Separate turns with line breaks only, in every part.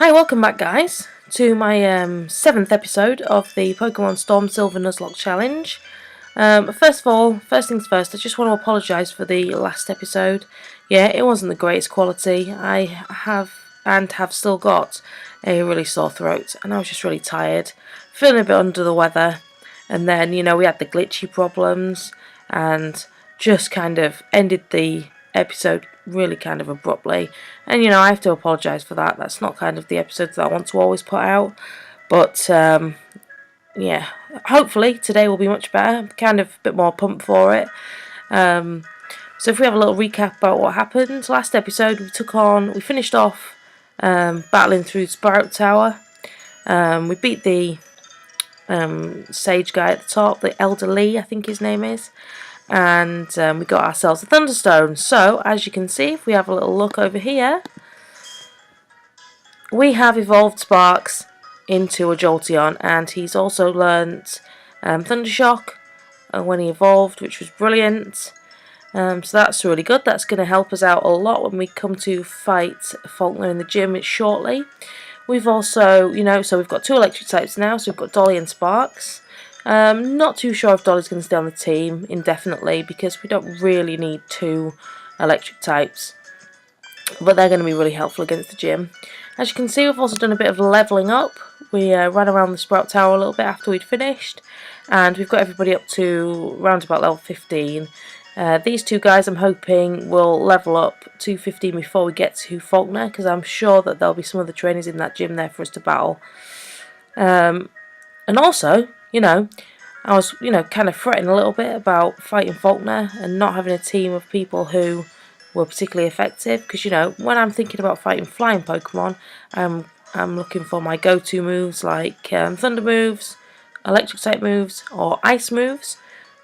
Hi, welcome back guys to my 7th episode of the Pokemon Storm Silver Nuzlocke challenge. First of all, first things first, I just want to apologise for the last episode. Yeah, it wasn't the greatest quality. I have still got a really sore throat and I was just really tired, feeling a bit under the weather, and then we had the glitchy problems and just kind of ended the episode really kind of abruptly, and I have to apologise for that. That's not kind of the episodes that I want to always put out, but yeah, hopefully today will be much better. I'm kind of a bit more pumped for it. So if we have a little recap about what happened last episode, we finished off battling through Sprout Tower. We beat the sage guy at the top, the Elder Lee I think his name is, and we got ourselves a Thunderstone. So as you can see, if we have a little look over here, we have evolved Sparks into a Jolteon, and he's also learnt Thundershock when he evolved, which was brilliant. So that's really good. That's going to help us out a lot when we come to fight Falkner in the gym shortly. We've also, so we've got two electric types now, so we've got Dolly and Sparks. Not too sure if Dolly's going to stay on the team indefinitely because we don't really need two electric types, but they're going to be really helpful against the gym. As you can see, we've also done a bit of levelling up. We ran around the Sprout Tower a little bit after we'd finished, and we've got everybody up to around about level 15. These two guys I'm hoping will level up to 15 before we get to Falkner, because I'm sure that there'll be some of the trainers in that gym there for us to battle. And also, I was, kind of fretting a little bit about fighting Falkner and not having a team of people who were particularly effective, because, when I'm thinking about fighting flying Pokemon, I'm looking for my go-to moves like Thunder moves, Electric type moves, or Ice moves,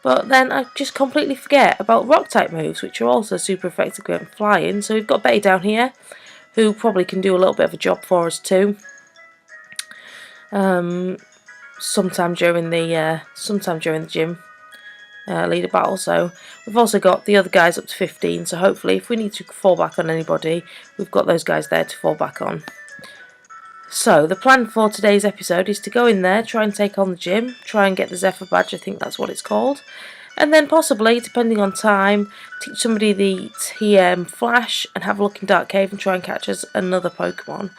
but then I just completely forget about Rock type moves, which are also super effective when flying. So we've got Betty down here, who probably can do a little bit of a job for us too. Sometime during the gym leader battle. So we've also got the other guys up to 15, so hopefully if we need to fall back on anybody, we've got those guys there to fall back on. So the plan for today's episode is to go in there, try and take on the gym, try and get the Zephyr badge, I think that's what it's called, and then possibly, depending on time, teach somebody the TM Flash and have a look in Dark Cave and try and catch us another Pokemon.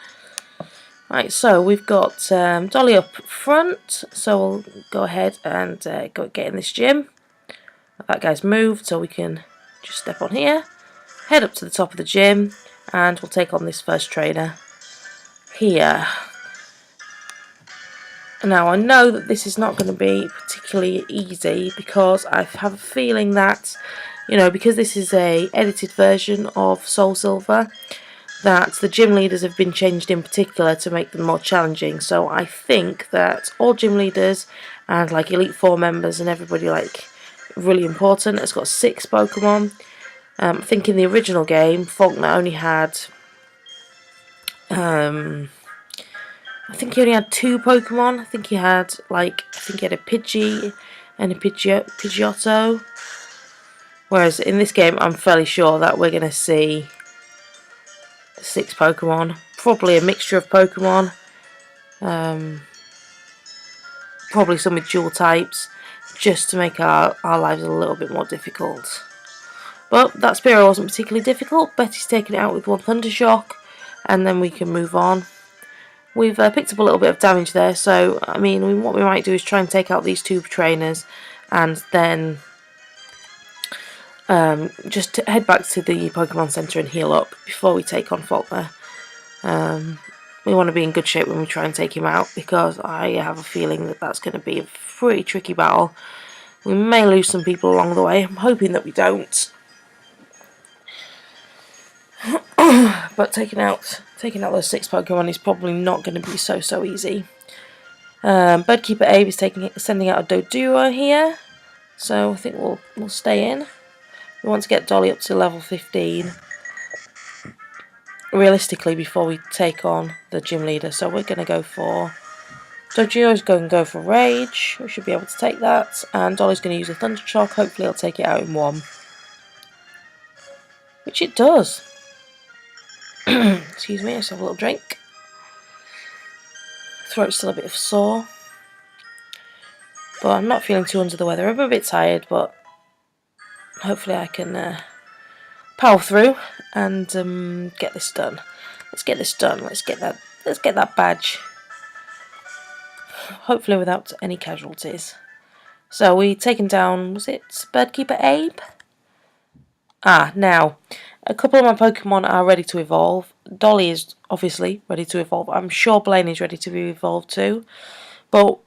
Right, so we've got Dolly up front, so we'll go ahead and get in this gym. That guy's moved, so we can just step on here, head up to the top of the gym, and we'll take on this first trainer here. Now, I know that this is not going to be particularly easy because I have a feeling that, because this is a edited version of Soul Silver, that the gym leaders have been changed in particular to make them more challenging. So I think that all gym leaders and like Elite Four members and everybody like really important has got 6 Pokemon. I think in the original game, Falkner only had I think he only had 2 Pokemon. I think he had a Pidgey and a Pidgeotto. Whereas in this game, I'm fairly sure that we're going to see 6 Pokemon. Probably a mixture of Pokemon. Probably some with dual types, just to make our lives a little bit more difficult. But that Spearow wasn't particularly difficult. Betty's taken it out with one Thundershock, and then we can move on. We've picked up a little bit of damage there, so I mean, what we might do is try and take out these 2 trainers, and then just head back to the Pokemon Center and heal up before we take on Falkner. We want to be in good shape when we try and take him out, because I have a feeling that that's going to be a pretty tricky battle. We may lose some people along the way. I'm hoping that we don't. But taking out those 6 Pokemon is probably not going to be so easy. Birdkeeper Abe is sending out a Dodua here, so I think we'll stay in. We want to get Dolly up to level 15 realistically before we take on the gym leader. So we're going to go for Dodua is going to go for Rage. We should be able to take that, and Dolly's going to use a Thundershock. Hopefully, it'll take it out in 1, which it does. Excuse me, let's have a little drink. throat's still a bit sore. But I'm not feeling too under the weather. I'm a bit tired, but hopefully I can power through and get this done. Let's get this done. Let's get that badge. Hopefully without any casualties. So we taken down, was it Birdkeeper Abe? Now, a couple of my Pokemon are ready to evolve. Dolly is obviously ready to evolve. I'm sure Blaine is ready to be evolved too. But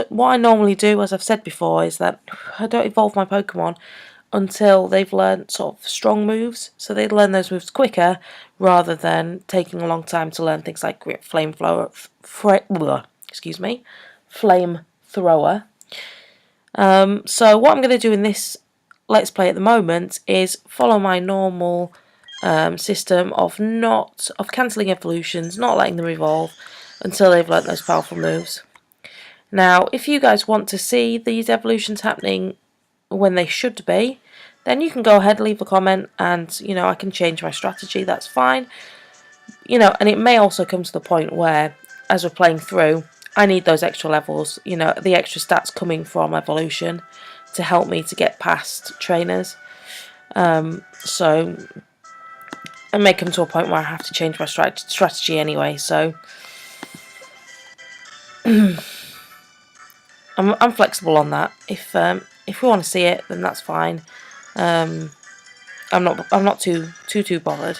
what I normally do, as I've said before, is that I don't evolve my Pokemon until they've learned sort of strong moves. So they learn those moves quicker rather than taking a long time to learn things like Grip, Flamethrower. So what I'm going to do in this Let's Play at the moment is follow my normal system of cancelling evolutions, not letting them evolve until they've learnt those powerful moves. Now, if you guys want to see these evolutions happening when they should be, then you can go ahead, leave a comment, and I can change my strategy. That's fine. And it may also come to the point where, as we're playing through, I need those extra levels, the extra stats coming from evolution to help me to get past trainers. So it may come to a point where I have to change my strategy anyway. So I'm flexible on that. If we want to see it, then that's fine. I'm not too bothered.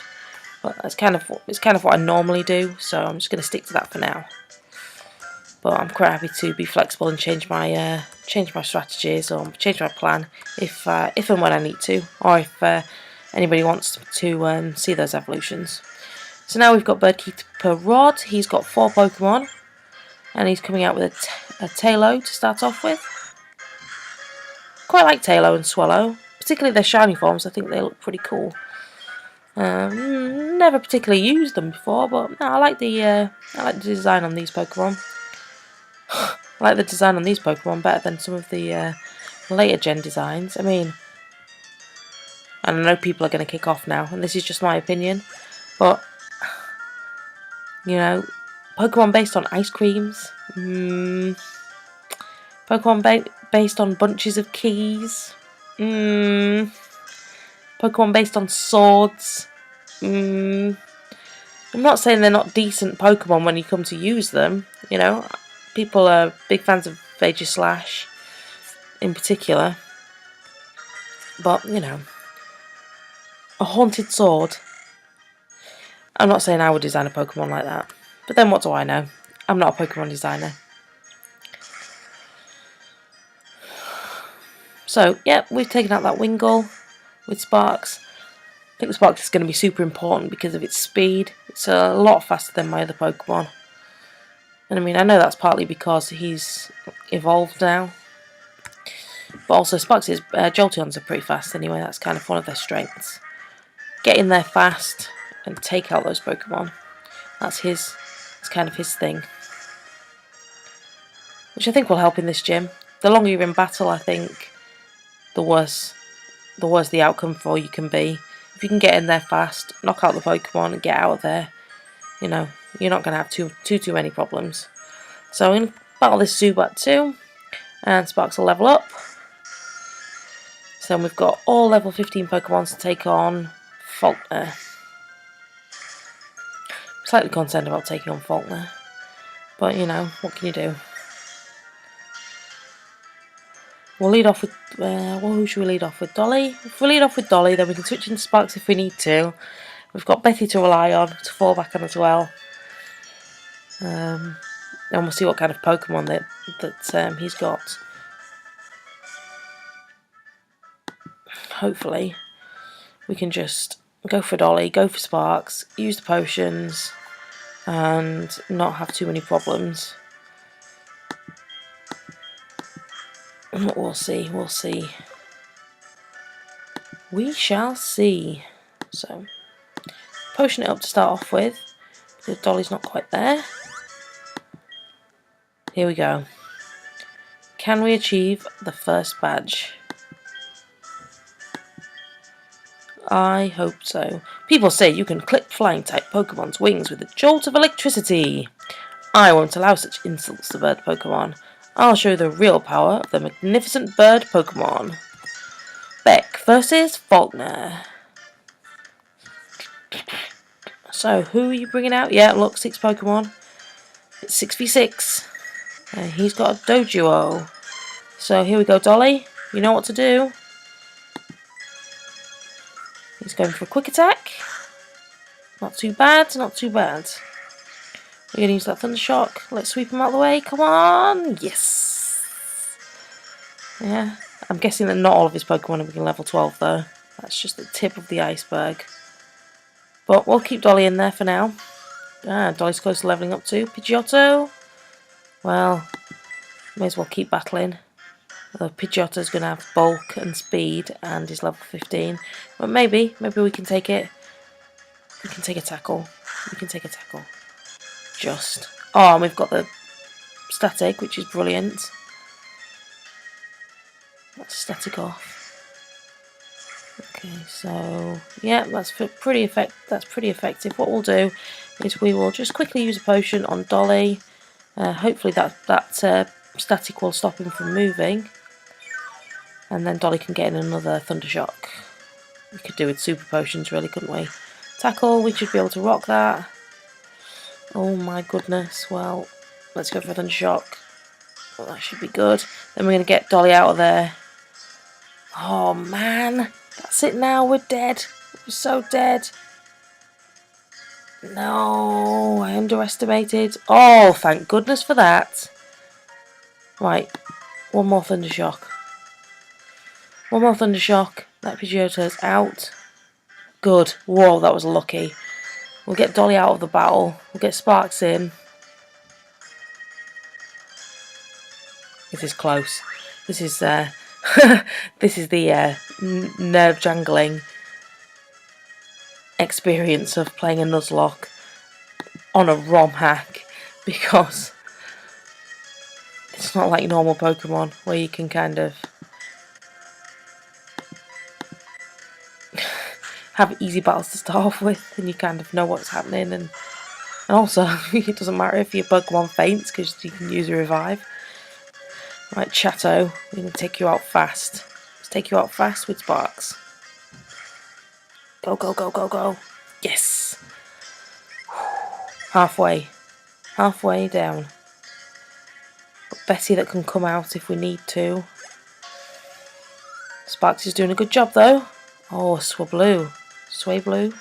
But it's kind of what I normally do. So I'm just going to stick to that for now. But I'm quite happy to be flexible and change my strategies or change my plan if and when I need to, or if anybody wants to see those evolutions. So now we've got Birdkeeper Rod. He's got 4 Pokemon, and he's coming out with a Taillow to start off with. Quite like Taillow and Swallow, particularly their shiny forms. I think they look pretty cool. Never particularly used them before, but no, I like the design on these Pokemon. I like the design on these Pokemon better than some of the later gen designs. I mean, and I know people are going to kick off now, and this is just my opinion, but Pokemon based on ice creams, Pokemon based on bunches of keys, Pokemon based on swords. I'm not saying they're not decent Pokemon when you come to use them, People are big fans of Slash in particular. But, a haunted sword. I'm not saying I would design a Pokemon like that. But then what do I know? I'm not a Pokemon designer. So, yeah, we've taken out that Wingull with Sparks. I think the Sparks is going to be super important because of its speed. It's a lot faster than my other Pokemon. And I mean, I know that's partly because he's evolved now. But also Sparks' Jolteons are pretty fast anyway. That's kind of one of their strengths. Get in there fast and take out those Pokemon. It's kind of his thing. Which I think will help in this gym. The longer you're in battle, I think, the worse the outcome for you can be. If you can get in there fast, knock out the Pokemon and get out of there, you're not going to have too many problems. So I'm going to battle this Zubat too, and Sparks will level up. So we've got all level 15 Pokemon to take on Falkner. I'm slightly concerned about taking on Falkner, but what can you do? We'll lead off with, who should we lead off with? Dolly? If we lead off with Dolly, then we can switch into Sparks if we need to. We've got Betty to rely on, to fall back on as well. And we'll see what kind of Pokemon that he's got. Hopefully, we can just go for Dolly, go for Sparks, use the potions, and not have too many problems. We'll see. We shall see. So, potion it up to start off with, because Dolly's not quite there. Here we go. Can we achieve the first badge? I hope so. People say you can clip flying type Pokemon's wings with a jolt of electricity. I won't allow such insults to bird Pokemon. I'll show you the real power of the magnificent bird Pokemon. Beck versus Falkner. So, who are you bringing out? Yeah, look, 6 Pokemon. It's 6v6. He's got a Doduo. So, here we go, Dolly. You know what to do. He's going for a quick attack. Not too bad, not too bad. We're going to use that Thunder Shock. Let's sweep him out of the way. Come on. Yes. Yeah. I'm guessing that not all of his Pokemon are being level 12, though. That's just the tip of the iceberg. But we'll keep Dolly in there for now. Dolly's close to leveling up too. Pidgeotto. Well, may as well keep battling. Although Pidgeotto's going to have bulk and speed and is level 15. But maybe we can take it. We can take a tackle. We can take a tackle. Just. Oh, and we've got the static, which is brilliant. That's static off. Okay, so yeah, that's pretty effective. What we'll do is we will just quickly use a potion on Dolly. Hopefully that static will stop him from moving, and then Dolly can get in another Thunder Shock. We could do with super potions, really, couldn't we? Tackle, we should be able to rock that. Oh my goodness! Well, let's go for a Thunder Shock. Well, that should be good. Then we're going to get Dolly out of there. Oh man, that's it now, we're dead. We're so dead. No, I underestimated. Oh, thank goodness for that. Right, one more Thunder Shock. One more Thunder Shock. That Pidgeotto's out. Good. Whoa, that was lucky. We'll get Dolly out of the battle. We'll get Sparks in. This is close. This is this is the nerve jangling experience of playing a Nuzlocke on a ROM hack, because it's not like normal Pokemon where you can kind of have easy battles to start off with and you kind of know what's happening, and also it doesn't matter if your Pokemon faints because you can use a revive. Right, Chatto, we're going to take you out fast. Let's take you out fast with Sparks. Go, go, go, go, go. Yes! Halfway. Halfway down. Got Betty that can come out if we need to. Sparks is doing a good job though. Oh, Swablu. Swablu.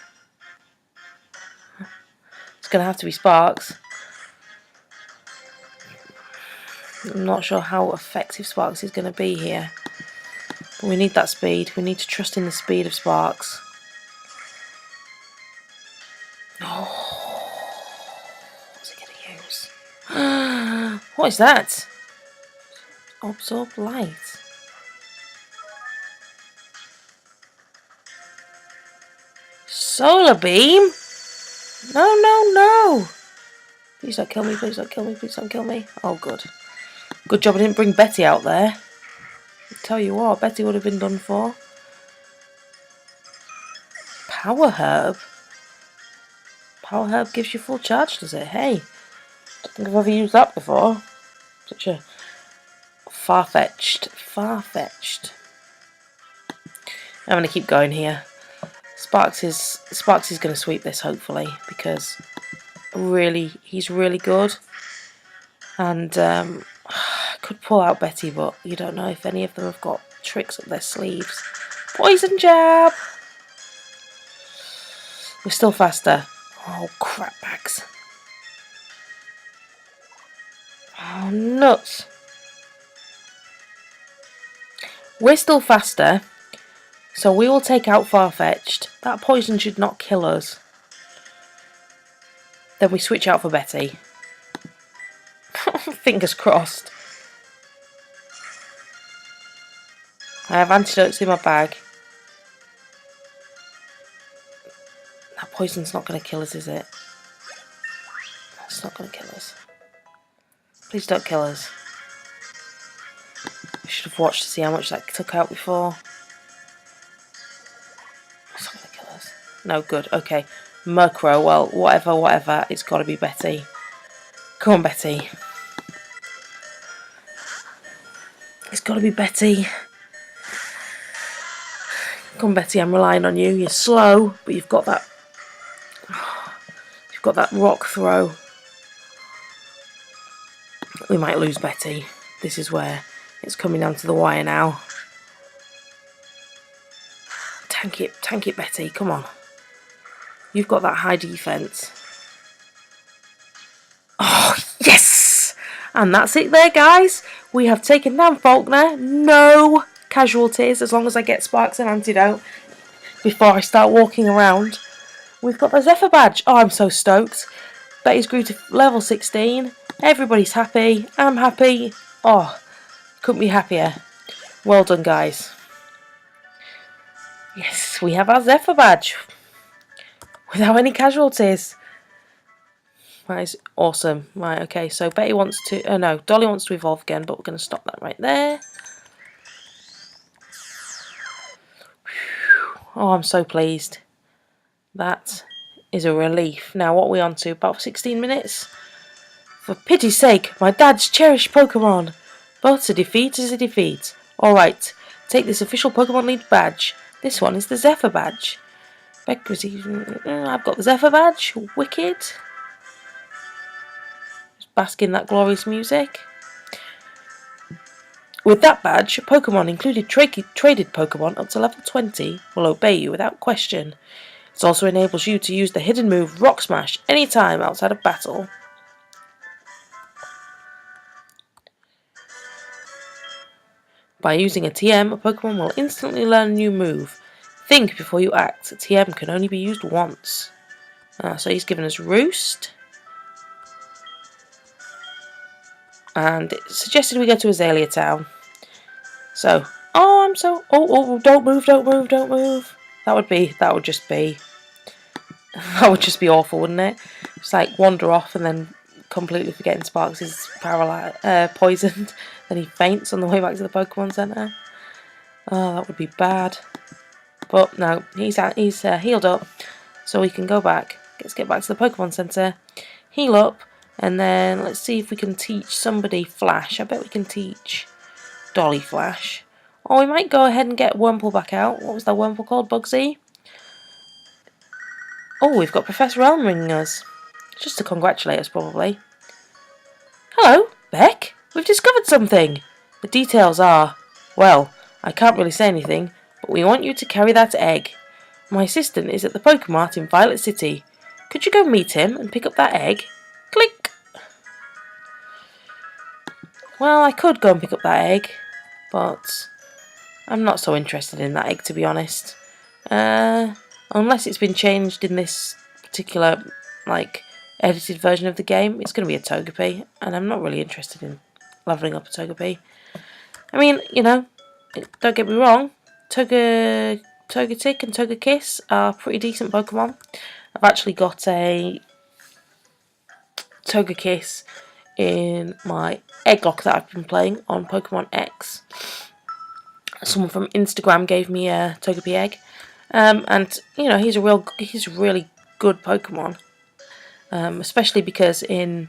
It's going to have to be Sparks. I'm not sure how effective Sparks is going to be here. But we need that speed. We need to trust in the speed of Sparks. Oh, what's he going to use? What is that? Absorb light. Solar beam? No, no, no. Please don't kill me, please don't kill me, please don't kill me. Oh, good. Good job I didn't bring Betty out there. I'll tell you what, Betty would have been done for. Power Herb? Power Herb gives you full charge, does it? Hey, I don't think I've ever used that before. Such a far-fetched. I'm going to keep going here. Sparks is going to sweep this, hopefully, because he's really good. And could pull out Betty, but you don't know if any of them have got tricks up their sleeves. Poison Jab! We're still faster. Oh, crap bags. Oh, nuts. We're still faster, so we will take out Farfetch'd. That poison should not kill us. Then we switch out for Betty. Fingers crossed. I have antidotes in my bag. That poison's not going to kill us, is it? It's not going to kill us. Please don't kill us. I should have watched to see how much that took out before. It's not going to kill us. No, good. Okay. Murkrow, well, whatever. It's got to be Betty. Come on, Betty. It's got to be Betty. Come on, Betty, I'm relying on you. You're slow, but you've got that rock throw. We might lose Betty. This is where it's coming down to the wire now. Tank it, Betty. Come on. You've got that high defense. Oh, yes! And that's it there, guys. We have taken down Falkner. No casualties, as long as I get Sparks and Antidote before I start walking around. We've got the Zephyr badge. Oh, I'm so stoked. Betty's grew to level 16. Everybody's happy. I'm happy. Oh, couldn't be happier. Well done, guys. Yes, we have our Zephyr badge. Without any casualties. That is awesome. Right, okay, so Betty wants to... Oh, no, Dolly wants to evolve again, but we're going to stop that right there. Oh, I'm so pleased. That is a relief. Now, what are we on to? About 16 minutes? For pity's sake, my dad's cherished Pokemon. But a defeat is a defeat. Alright, take this official Pokemon League badge. This one is the Zephyr badge. Beck received... I've got the Zephyr badge. Wicked. Just bask in that glorious music. With that badge, Pokemon, included traded Pokemon up to level 20, will obey you without question. It also enables you to use the hidden move Rock Smash anytime outside of battle. By using a TM, a Pokemon will instantly learn a new move. Think before you act. A TM can only be used once. So he's given us Roost. And it suggested we go to Azalea Town. So, don't move. That would just be awful, wouldn't it? Just like wander off and then completely forgetting Sparks is poisoned. Then he faints on the way back to the Pokemon Center. Oh, that would be bad. But no, he's healed up, so we can go back. Let's get back to the Pokemon Center, heal up, and then let's see if we can teach somebody Flash. I bet we can teach Dolly Flash. Or we might go ahead and get Wurmple back out. What was that Wurmple called? Bugsy? Oh, we've got Professor Elm ringing us. Just to congratulate us, probably. Hello, Beck. We've discovered something. The details are... Well, I can't really say anything, but we want you to carry that egg. My assistant is at the Pokemart in Violet City. Could you go meet him and pick up that egg? Click! Well, I could go and pick up that egg, but I'm not so interested in that egg, to be honest. Unless it's been changed in this particular, edited version of the game, it's going to be a Togepi, and I'm not really interested in leveling up a Togepi. I mean, don't get me wrong, Togetic and Togekiss are pretty decent Pokemon. I've actually got a Togekiss in my Egglock that I've been playing on Pokemon X. Someone from Instagram gave me a Togepi egg, and he's a really good Pokemon, especially because in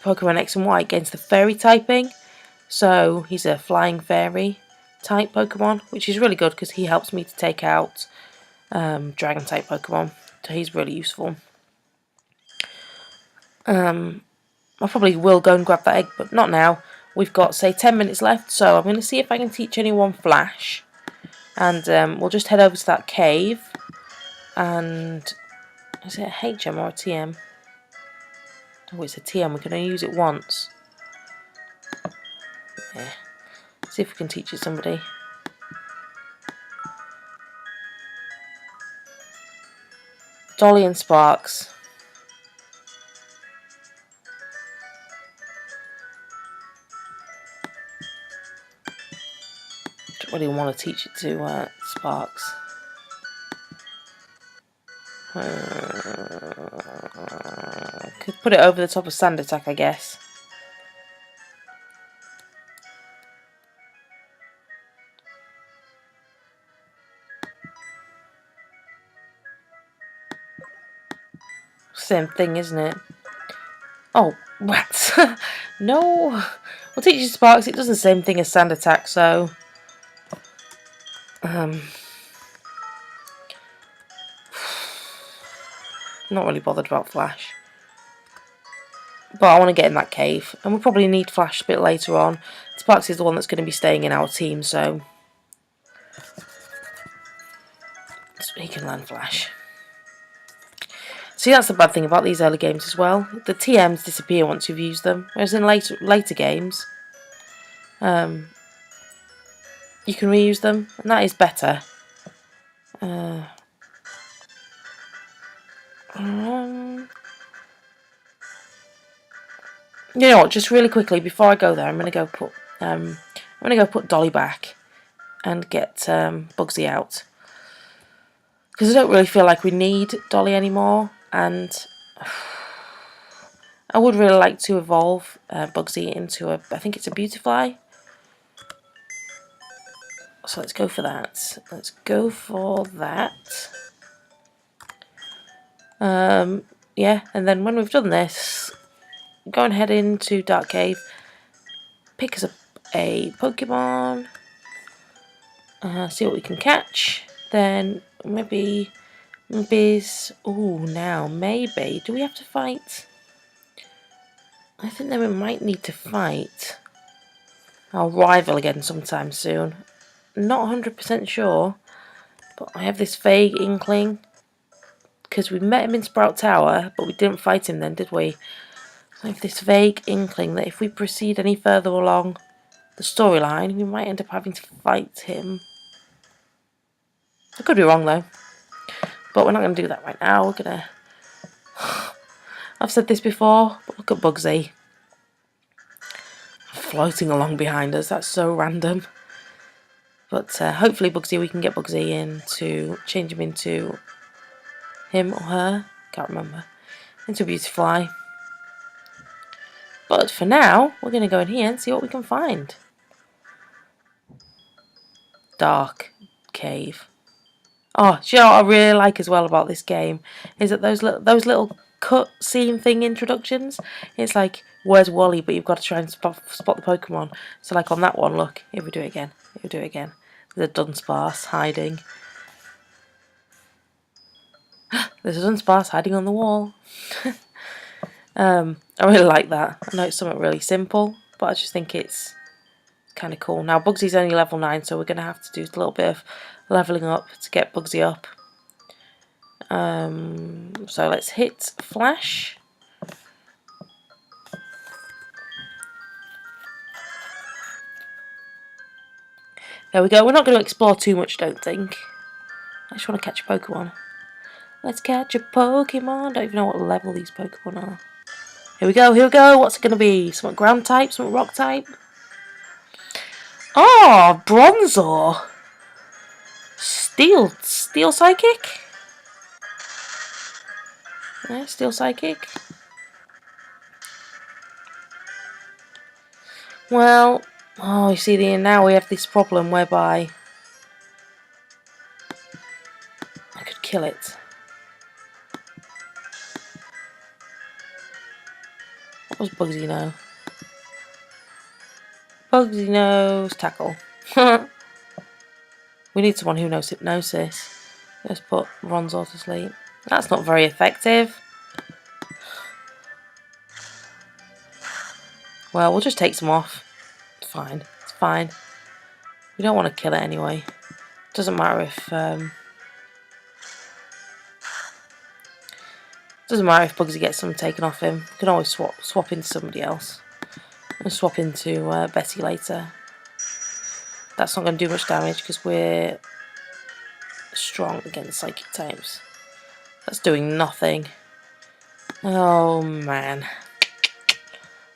Pokemon X and Y it gains the Fairy typing, so he's a Flying Fairy type Pokemon, which is really good because he helps me to take out Dragon type Pokemon, so he's really useful. I probably will go and grab that egg, but not now. We've got, say, 10 minutes left, so I'm going to see if I can teach anyone Flash. And we'll just head over to that cave. And is it a HM or a TM? Oh, it's a TM. We can only use it once. Yeah. See if we can teach it somebody. Dolly and Sparks. Don't really want to teach it to Sparks. Could put it over the top of Sand Attack, I guess. Same thing, isn't it? Oh, Rats! No! We'll teach you Sparks. It does the same thing as Sand Attack, so... not really bothered about Flash. But I want to get in that cave. And we'll probably need Flash a bit later on. Sparks is the one that's going to be staying in our team, so he can learn Flash. See, that's the bad thing about these early games as well. The TMs disappear once you've used them. Whereas in later games, you can reuse them. And that is better. You know what? Just really quickly before I go there, I'm gonna go put Dolly back and get Bugsy out because I don't really feel like we need Dolly anymore, and I would really like to evolve Bugsy into I think it's a Beautifly. So let's go for that. Let's go for that. Yeah, and then when we've done this, go and head into Dark Cave, pick us up a Pokemon, see what we can catch, then maybe, now, maybe, do we have to fight? I think that we might need to fight our rival again sometime soon. Not 100% sure, but I have this vague inkling, because we met him in Sprout Tower, but we didn't fight him then, did we? I have this vague inkling that if we proceed any further along the storyline, we might end up having to fight him. I could be wrong though, but we're not going to do that right now. We're going to... I've said this before, but look at Bugsy. Floating along behind us, that's so random. But hopefully Bugsy, we can get Bugsy in to change him into him or her, can't remember, into a Beautifly. But for now, we're going to go in here and see what we can find. Dark Cave. Oh, do you know what I really like as well about this game? Is that those little cut scene thing introductions? It's like, where's Wally? But you've got to try and spot the Pokemon. So like on that one, look, here we do it again. Here we do it again. There's a Dunsparce hiding. There's a Dunsparce hiding on the wall. I really like that. I know it's something really simple, but I just think it's kind of cool. Now Bugsy's only level 9, so we're going to have to do a little bit of leveling up to get Bugsy up. So let's hit Flash. There we go. We're not going to explore too much, I don't think. I just want to catch a Pokemon. Let's catch a Pokemon. I don't even know what level these Pokemon are. Here we go, here we go. What's it going to be? Something ground type, something rock type? Oh, Bronzor. Steel Psychic? Yeah, Steel Psychic. Well, oh, you see, now we have this problem whereby I could kill it. What was Bugsy know? Bugsy knows Tackle. We need someone who knows Hypnosis. Let's put Bronzor to sleep. That's not very effective. Well, we'll just take some off. It's fine. It's fine. We don't want to kill it anyway. Doesn't matter if Bugsy gets some taken off him. We can always swap into somebody else. And swap into Betty later. That's not going to do much damage because we're strong against psychic types. That's doing nothing. Oh man.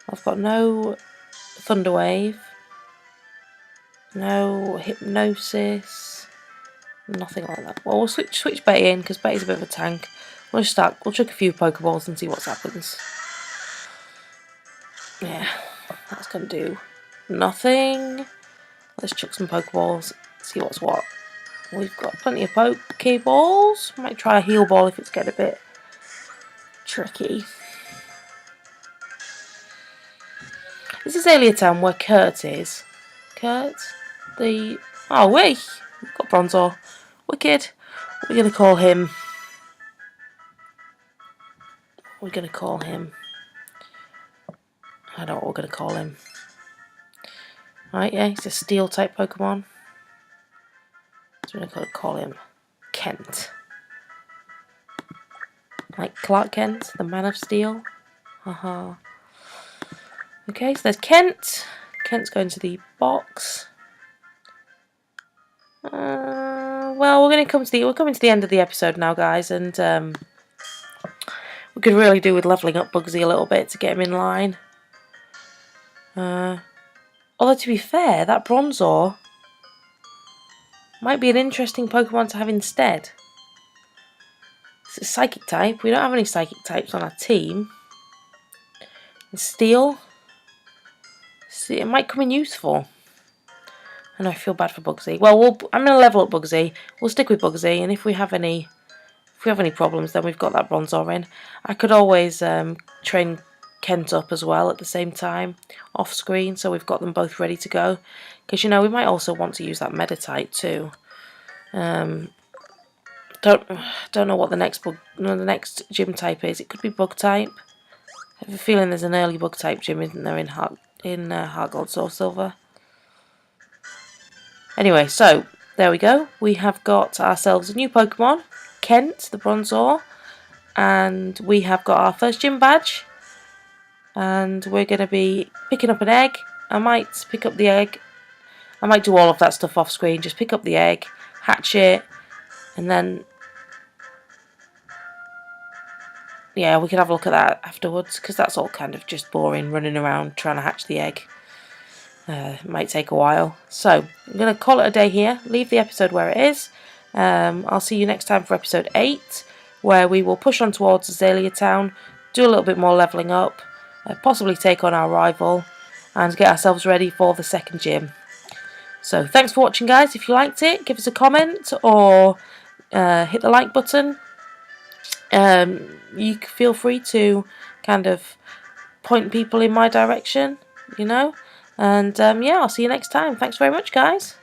I've got no Thunder Wave. No Hypnosis. Nothing like that. Well, we'll switch Betty in because Betty's a bit of a tank. We'll chuck a few Pokeballs and see what happens. Yeah, that's going to do nothing. Let's chuck some Pokeballs, see what's what. We've got plenty of Pokeballs. Might try a Heal Ball if it's getting a bit tricky. This is Azalea Town where Kurt is. Kurt? The... Oh, wait! We've got Bronzor. Wicked. What are we going to call him? We're going to call him... I don't know what we're going to call him. Right, yeah, he's a steel type Pokemon. So we're going to call him Kent. Like Clark Kent, the Man of Steel. Haha. Okay, so there's Kent. Kent's going to the box. Well, we're coming to the end of the episode now, guys, and we could really do with leveling up Bugsy a little bit to get him in line. Although to be fair, that Bronzor might be an interesting Pokemon to have instead. It's a Psychic type. We don't have any Psychic types on our team. And Steel. See, it might come in useful. I know I feel bad for Bugsy. Well, I'm going to level up Bugsy. We'll stick with Bugsy, and if we have any problems, then we've got that Bronzor in. I could always train Kent up as well at the same time, off screen, so we've got them both ready to go. Because you know we might also want to use that Meditite too. Don't know what the next gym type is. It could be Bug type. I have a feeling there's an early Bug type gym, isn't there, in Heart Gold Soul Silver. Anyway, so there we go. We have got ourselves a new Pokemon, Kent, the Bronzor, and we have got our first gym badge. And we're going to be picking up an egg. I might pick up the egg. I might do all of that stuff off screen. Just pick up the egg, hatch it, and then... yeah, we can have a look at that afterwards, because that's all kind of just boring, running around trying to hatch the egg. It might take a while. So, I'm going to call it a day here, leave the episode where it is. I'll see you next time for episode 8, where we will push on towards Azalea Town, do a little bit more levelling up, possibly take on our rival, and get ourselves ready for the second gym. So, thanks for watching, guys. If you liked it, give us a comment, or hit the like button. You feel free to kind of point people in my direction, you know. And yeah, I'll see you next time. Thanks very much, guys.